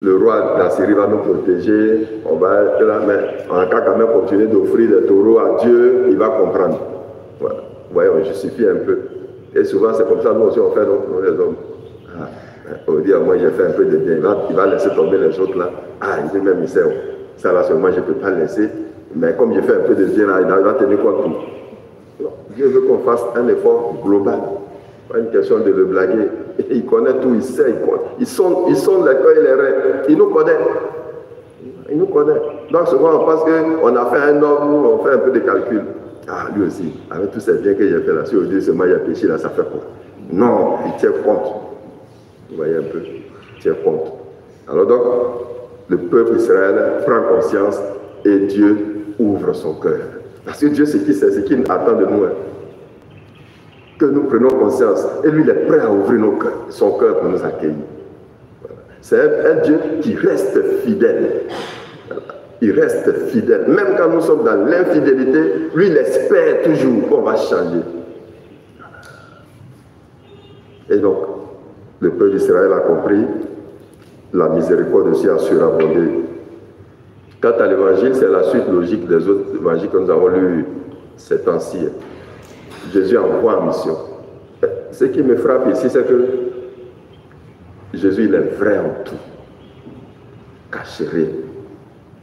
le roi d'Assyrie va nous protéger, on va être là, mais on va quand même continuer d'offrir des taureaux à Dieu, il va comprendre. Voilà. Vous voyez, on justifie un peu. Et souvent, c'est comme ça, nous aussi, on fait, nous les hommes. On dit, moi, j'ai fait un peu de bien, il va laisser tomber les autres là. Il dit même, il sait, ça là, seulement, je ne peux pas le laisser. Mais comme j'ai fait un peu de bien là, il va tenir compte. Non. Dieu veut qu'on fasse un effort global. Pas une question de le blaguer. Il connaît tout, il sait, il sonde les cœurs et les reins. Il nous connaît. Il nous connaît. Donc souvent on pense qu'on a fait un homme où on fait un peu de calcul. Lui aussi, avec tous ces biens que j'ai fait là, si on dit seulement il a péché là, ça fait quoi? Non, il tient compte. Vous voyez un peu, il tient compte. Alors donc, le peuple d'Israël prend conscience et Dieu ouvre son cœur. Parce que Dieu, c'est qui c'est, ce qu'il attend de nous. Que nous prenons conscience. Et lui, il est prêt à ouvrir son cœur pour nous accueillir. Voilà. C'est un Dieu qui reste fidèle. Voilà. Il reste fidèle. Même quand nous sommes dans l'infidélité, lui, il espère toujours qu'on va changer. Voilà. Et donc, le peuple d'Israël a compris, la miséricorde aussi a surabondé. Quant à l'évangile, c'est la suite logique des autres évangiles que nous avons lus ces temps-ci. Jésus envoie en mission. Ce qui me frappe ici, c'est que Jésus, il est vrai en tout. Caché rien.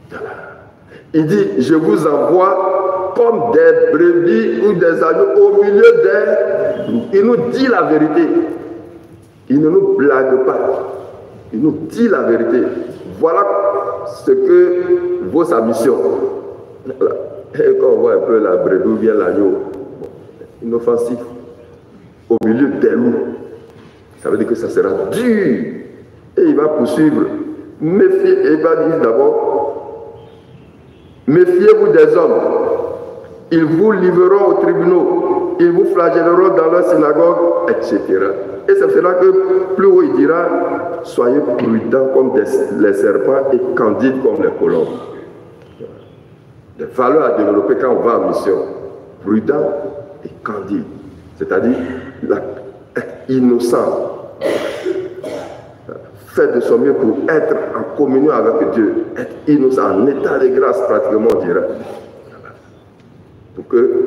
Voilà. Il dit, je vous envoie comme des brebis ou des agneaux au milieu des loups. Il nous dit la vérité. Il ne nous blague pas. Il nous dit la vérité. Voilà ce que vaut sa mission. Voilà. Et quand on voit un peu la brebis ou bien l'agneau, inoffensif, au milieu des loups, ça veut dire que ça sera dur. Et il va poursuivre. Méfiez, il va dire d'abord, méfiez-vous des hommes. Ils vous livreront aux tribunaux, ils vous flagelleront dans leur synagogue, etc. Et c'est cela que plus haut il dira, soyez prudents comme les serpents et candides comme les colombes. Des valeurs à développer quand on va en mission. Prudent et candide, c'est-à-dire innocent. Faites de son mieux pour être en communion avec Dieu, être innocent, en état de grâce pratiquement, on dirait. Pour que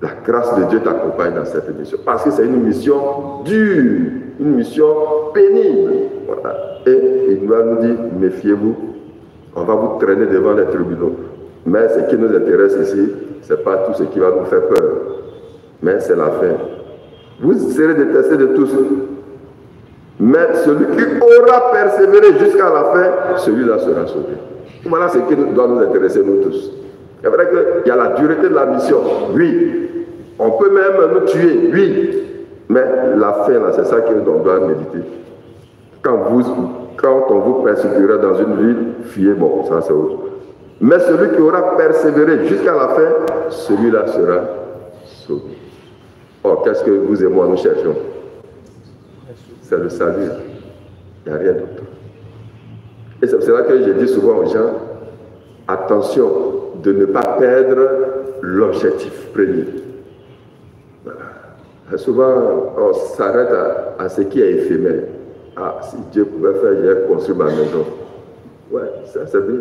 la grâce de Dieu t'accompagne dans cette mission. Parce que c'est une mission dure, une mission pénible. Voilà. Et il va nous dire, méfiez-vous, on va vous traîner devant les tribunaux. Mais ce qui nous intéresse ici, ce n'est pas tout ce qui va nous faire peur, mais c'est la fin. Vous serez détestés de tous, mais celui qui aura persévéré jusqu'à la fin, celui-là sera sauvé. Voilà ce qui doit nous intéresser, nous tous. C'est vrai qu'il y a la dureté de la mission, oui. On peut même nous tuer, oui. Mais la fin, là, c'est ça qu'on doit méditer. Quand on vous persécutera dans une ville, fuyez, bon, ça c'est autre. Mais celui qui aura persévéré jusqu'à la fin, celui-là sera sauvé. Or, qu'est-ce que vous et moi nous cherchons? C'est le salut. Il n'y a rien d'autre. Et c'est pour cela que je dis souvent aux gens, attention de ne pas perdre l'objectif premier. Voilà. Souvent, on s'arrête à ce qui est éphémère. Si Dieu pouvait faire, j'ai construit ma maison. Ouais, ça c'est bien.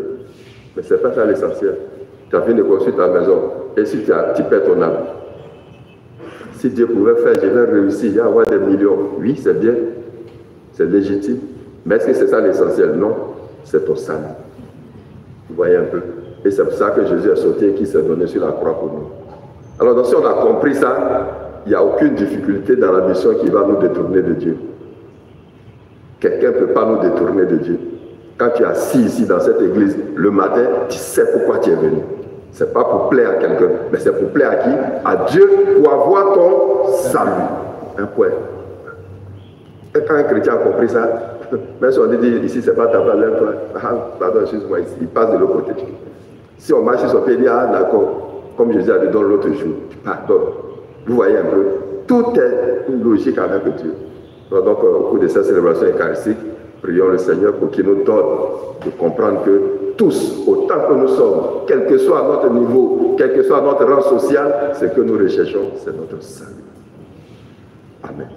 Mais ce n'est pas ça l'essentiel. Tu as fini de construire ta maison. Et si tu perds ton âme? Si Dieu pouvait faire, je vais réussir, il y a avoir des millions. Oui, c'est bien. C'est légitime. Mais est-ce que c'est ça l'essentiel? Non. C'est ton salut. Vous voyez un peu. Et c'est pour ça que Jésus est sauté et qu'il s'est donné sur la croix pour nous. Alors, donc, si on a compris ça, il n'y a aucune difficulté dans la mission qui va nous détourner de Dieu. Quelqu'un ne peut pas nous détourner de Dieu. Quand tu es assis ici dans cette église, le matin, tu sais pourquoi tu es venu. Ce n'est pas pour plaire à quelqu'un, mais c'est pour plaire à qui? À Dieu, pour avoir ton salut. Un point. Et quand un chrétien a compris ça, même si on dit ici, ce n'est pas ta valeur, pardon, excuse-moi, il passe de l'autre côté. Si on marche sur son pied, il dit, d'accord, comme Jésus a dit dans l'autre jour, tu pardonnes. Vous voyez un peu, tout est une logique avec Dieu. Donc, au cours de cette célébration eucharistique, prions le Seigneur pour qu'il nous donne de comprendre que tous, autant que nous sommes, quel que soit notre niveau, quel que soit notre rang social, ce que nous recherchons, c'est notre salut. Amen.